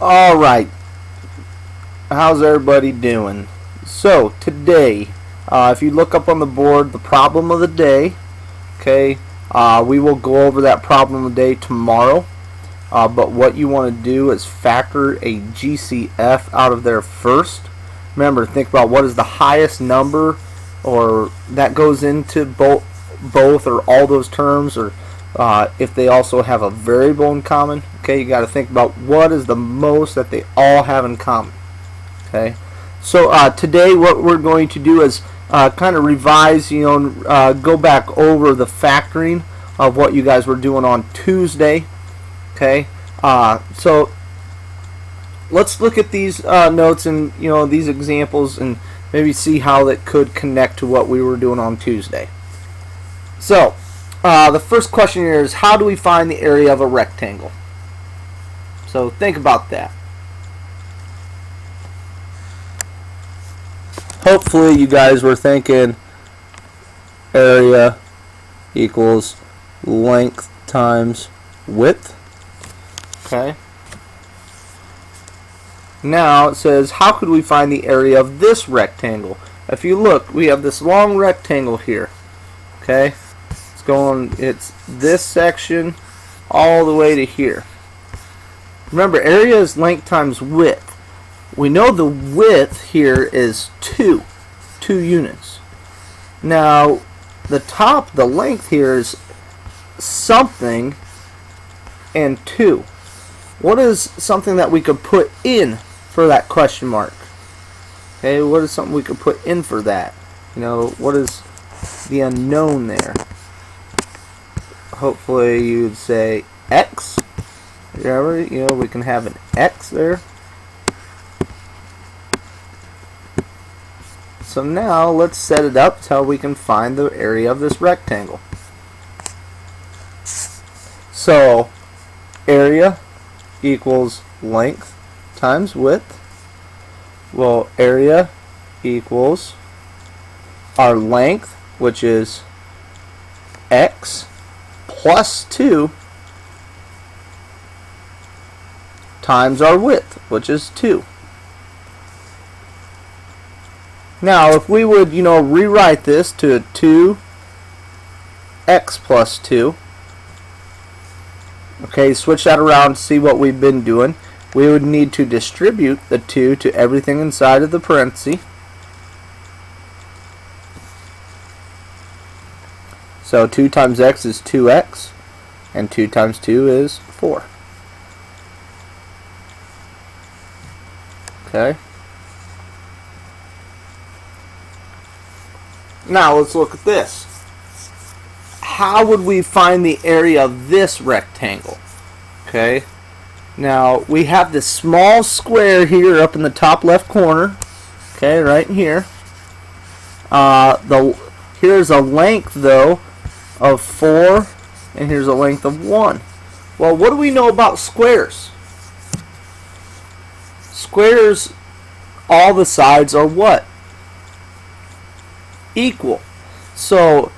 Alright, how's everybody doing? So, today, if you look up on the board, the problem of the day, okay, we will go over that problem of the day tomorrow, but what you want to do is factor a GCF out of there first. Remember, think about what is the highest number, or that goes into both or all those terms, or if they also have a variable in common. Okay, you got to think about what is the most that they all have in common. Okay, so today what we're going to do is kind of revise, go back over the factoring of what you guys were doing on Tuesday. Okay, so let's look at these notes and these examples and maybe see how that could connect to what we were doing on Tuesday. So the first question here is, how do we find the area of a rectangle? So think about that. Hopefully you guys were thinking area equals length times width. Okay. Now it says, how could we find the area of this rectangle? If you look, we have this long rectangle here. Okay. It's this section all the way to here. Remember, area is length times width. We know the width here is 2 units. Now, the length here is something and 2. What is something that we could put in for that question mark? Okay, what is something we could put in for that? What is the unknown there? Hopefully you'd say X. We can have an X there. So now let's set it up so we can find the area of this rectangle. So area equals length times width. Well, area equals our length, which is X plus 2, times our width, which is 2. Now, if we would, rewrite this to 2x plus 2, okay, switch that around, see what we've been doing. We would need to distribute the 2 to everything inside of the parenthesis. So 2 times x is 2x, and 2 times 2 is 4. Okay. Now let's look at this. How would we find the area of this rectangle? Okay. Now we have this small square here up in the top left corner. Okay, right here. Here's a length though of 4, and here's a length of 1. Well, what do we know about squares? Squares, all the sides are what? Equal. So,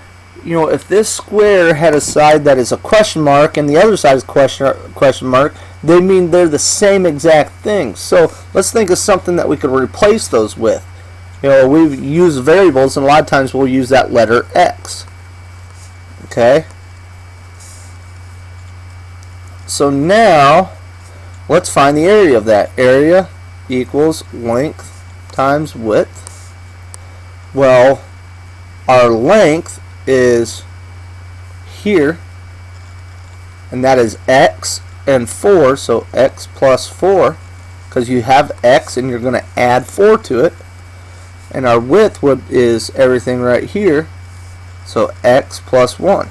if this square had a side that is a question mark and the other side is question mark, they mean they're the same exact thing. So let's think of something that we could replace those with. We use variables, and a lot of times we'll use that letter X. Okay. So now let's find the area of that. Area equals length times width. Well, our length is here, and that is x and 4, so x plus 4, because you have x and you're going to add 4 to it. And our width is everything right here, so x plus 1.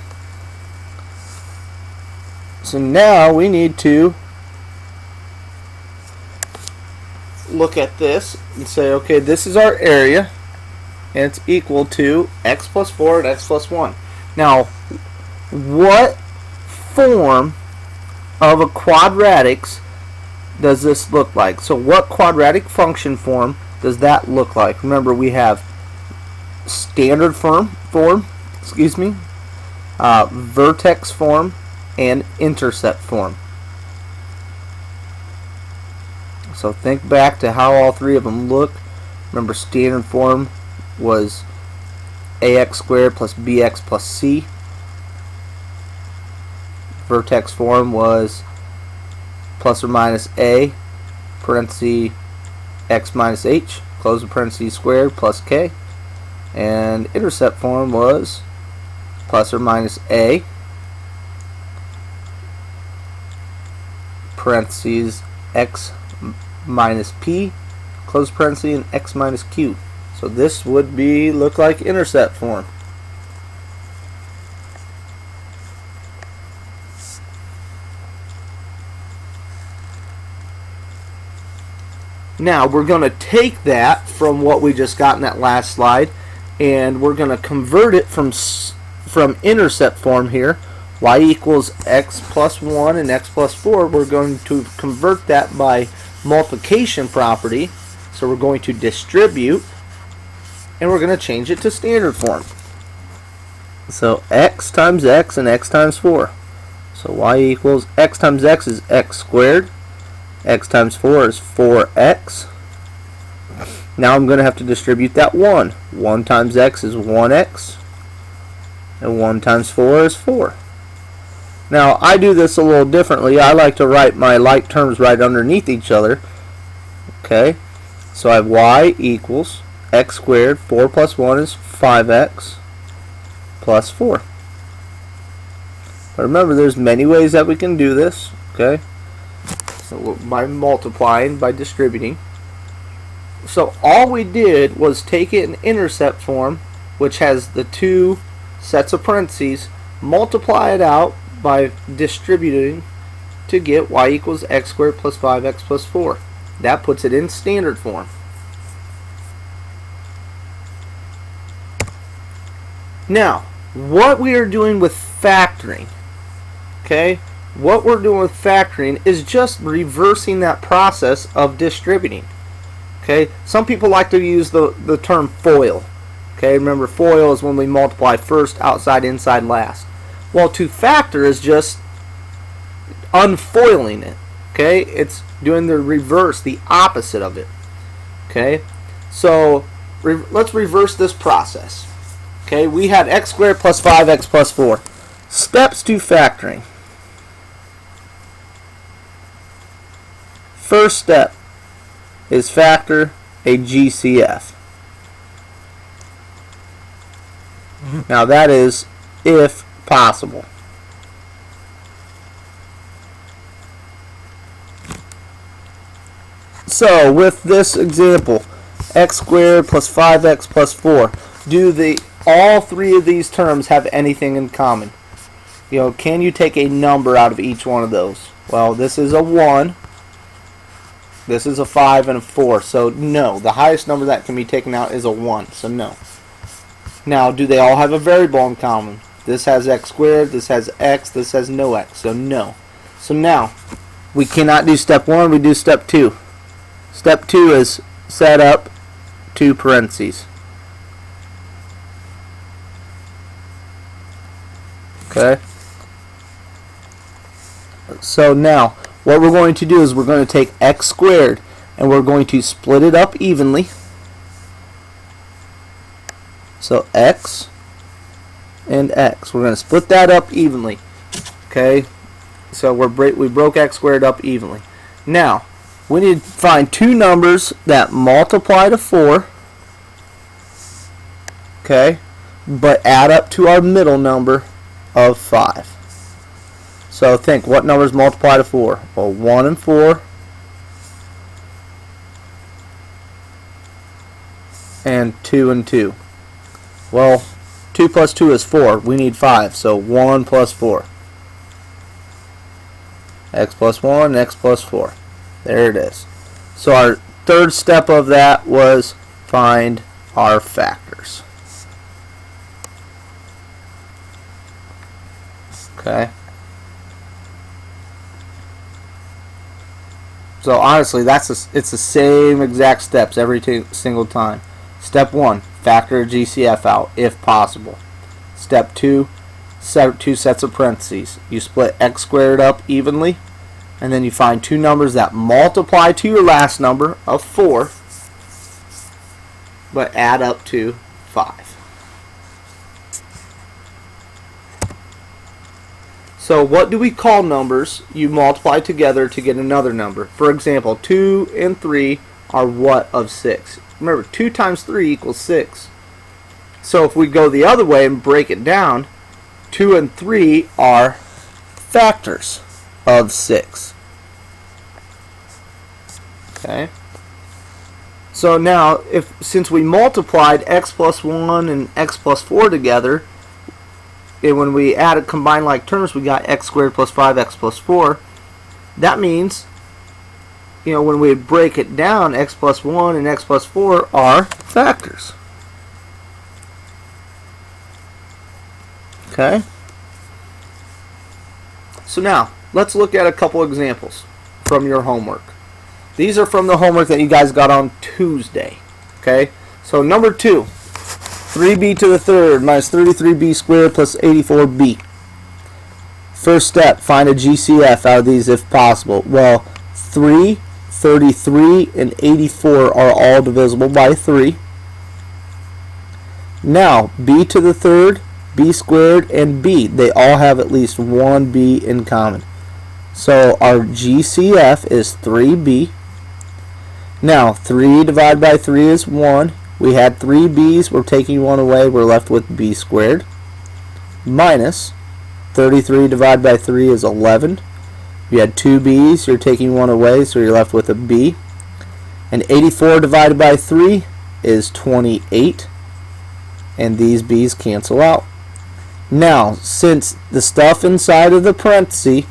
So now we need to look at this and say, okay, this is our area, and it's equal to x plus 4 and x plus 1. Now, what form of a quadratics does this look like? So what quadratic function form does that look like? Remember, we have standard form, vertex form, and intercept form. So think back to how all three of them look. Remember, standard form was ax squared plus bx plus c. Vertex form was plus or minus a, parentheses, x minus h, close the parentheses, squared plus k. And intercept form was plus or minus a, parentheses, x minus p, close parentheses, and x minus q. So this would look like intercept form. Now we're going to take that from what we just got in that last slide, and we're going to convert it from intercept form here. Y equals x plus 1 and x plus 4. We're going to convert that by multiplication property. So we're going to distribute, and we're going to change it to standard form. So x times x and x times 4. So y equals x times x is x squared. X times 4 is 4x. Now I'm going to have to distribute that 1. 1 times x is 1x. And 1 times 4 is 4. Now I do this a little differently. I like to write my like terms right underneath each other. Okay. So I have y equals x squared. 4 plus 1 is 5x plus 4. But remember, there's many ways that we can do this. Okay. So by multiplying, by distributing. So all we did was take it in intercept form, which has the two sets of parentheses, multiply it out by distributing to get y equals x squared plus 5x plus 4. That puts it in standard form. Now, what we are doing with factoring, okay? What we're doing with factoring is just reversing that process of distributing. Okay, some people like to use the term FOIL. Okay, remember, FOIL is when we multiply first, outside, inside, last. Well, to factor is just unfoiling it. Okay, it's doing the reverse, the opposite of it. Okay, so let's reverse this process. Okay, we had x squared plus 5x plus 4. Steps to factoring. First step is factor a GCF. Now that is if possible. So with this example, x squared plus 5x plus 4, do all three of these terms have anything in common? You know, can you take a number out of each one of those? Well, this is a 1. This is a 5 and a 4, so no. The highest number that can be taken out is a 1, so no. Now, do they all have a variable in common? This has x squared, this has x, this has no x, so no. So now, we cannot do step 1, we do step 2. Step 2 is set up two parentheses. Okay? So now, what we're going to do is we're going to take x squared and we're going to split it up evenly. So x and x. We're going to split that up evenly. Okay? So we broke x squared up evenly. Now, we need to find two numbers that multiply to 4. Okay? But add up to our middle number of 5. So think, what numbers multiply to 4? Well, 1 and 4. And 2 and 2. Well, 2 plus 2 is 4. We need 5. So 1 plus 4. X plus 1 and x plus 4. There it is. So our third step of that was find our factors. Okay. So honestly, it's the same exact steps every single time. Step 1, factor GCF out if possible. Step 2, set two sets of parentheses. You split x squared up evenly, and then you find two numbers that multiply to your last number of 4, but add up to 5. So what do we call numbers you multiply together to get another number? For example, 2 and 3 are what of 6? Remember, 2 times 3 equals 6. So if we go the other way and break it down, 2 and 3 are factors of 6. Okay? So now, since we multiplied x plus 1 and x plus 4 together, and when we added combined like terms, we got x squared plus 5x plus 4. That means, when we break it down, x plus 1 and x plus 4 are factors. Okay? So now, let's look at a couple examples from your homework. These are from the homework that you guys got on Tuesday. Okay? So number 2. 3b to the third minus 33b squared plus 84b. First step, find a GCF out of these if possible. Well, 3, 33, and 84 are all divisible by 3. Now, b to the third, b squared, and b, they all have at least one b in common. So our GCF is 3b. Now, 3 divided by 3 is 1. We had 3 b's, we're taking one away, we're left with b squared, minus 33 divided by 3 is 11. You had 2 b's, you're taking one away, so you're left with a b. And 84 divided by 3 is 28, and these b's cancel out. Now, since the stuff inside of the parenthesis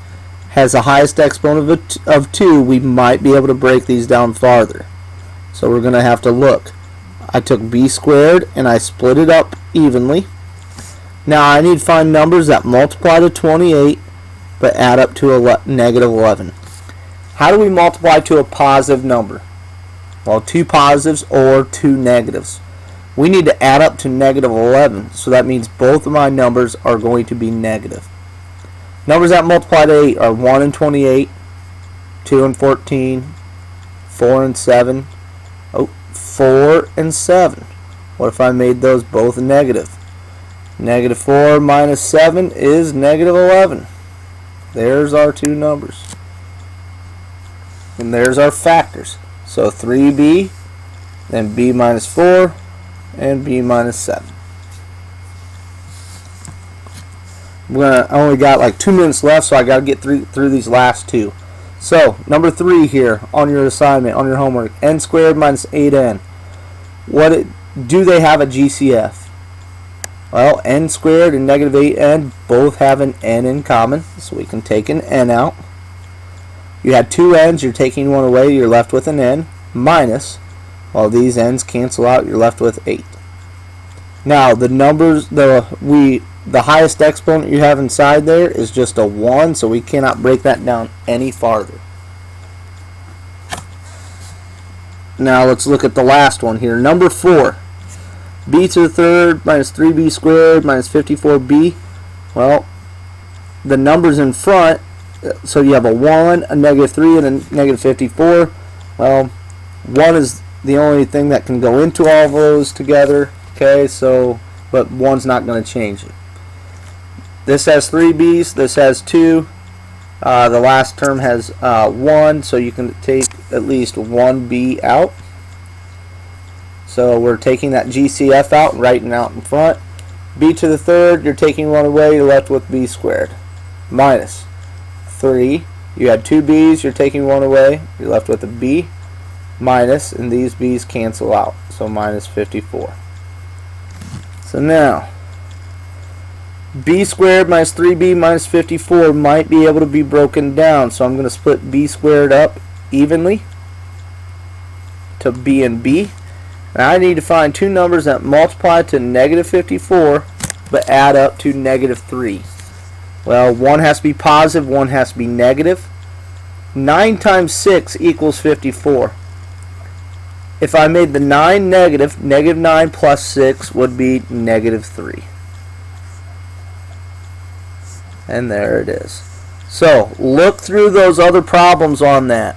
has the highest exponent of 2, we might be able to break these down farther. So we're going to have to look. I took b squared and I split it up evenly. Now I need to find numbers that multiply to 28 but add up to negative 11. How do we multiply to a positive number? Well, 2 positives or 2 negatives. We need to add up to negative 11, so that means both of my numbers are going to be negative. Numbers that multiply to 8 are 1 and 28, 2 and 14, 4 and 7. 4 and 7. What if I made those both negative? Negative 4 minus 7 is negative 11. There's our two numbers. And there's our factors. So 3b, then b minus 4, and b minus 7. I only got like 2 minutes left, so I got to get through these last two. So, number 3 here on your assignment, on your homework, n squared minus 8n. Do they have a GCF? Well, n squared and negative 8n both have an n in common, so we can take an n out. You had 2 n's, you're taking one away, you're left with an n, minus, well, these n's cancel out, you're left with 8. Now, the numbers, the highest exponent you have inside there is just a 1, so we cannot break that down any farther. Now let's look at the last one here. Number 4. B to the third minus 3b squared minus 54b. Well, the numbers in front, so you have a 1, a negative 3, and a negative 54. Well, 1 is the only thing that can go into all of those together. Okay, so, but 1's not going to change it. This has 3 b's, this has 2. The last term has 1, so you can take at least 1 b out. So we're taking that GCF out and writing out in front. B to the third, you're taking 1 away, you're left with b squared. Minus 3, you had 2 b's, you're taking 1 away, you're left with a b. Minus, and these b's cancel out, so minus 54. So now, b squared minus 3b minus 54 might be able to be broken down. So I'm going to split b squared up evenly to b and b. And I need to find two numbers that multiply to negative 54 but add up to negative 3. Well, one has to be positive, one has to be negative. 9 times 6 equals 54. If I made the 9 negative, negative 9 plus 6 would be negative 3. And there it is. So look through those other problems on that.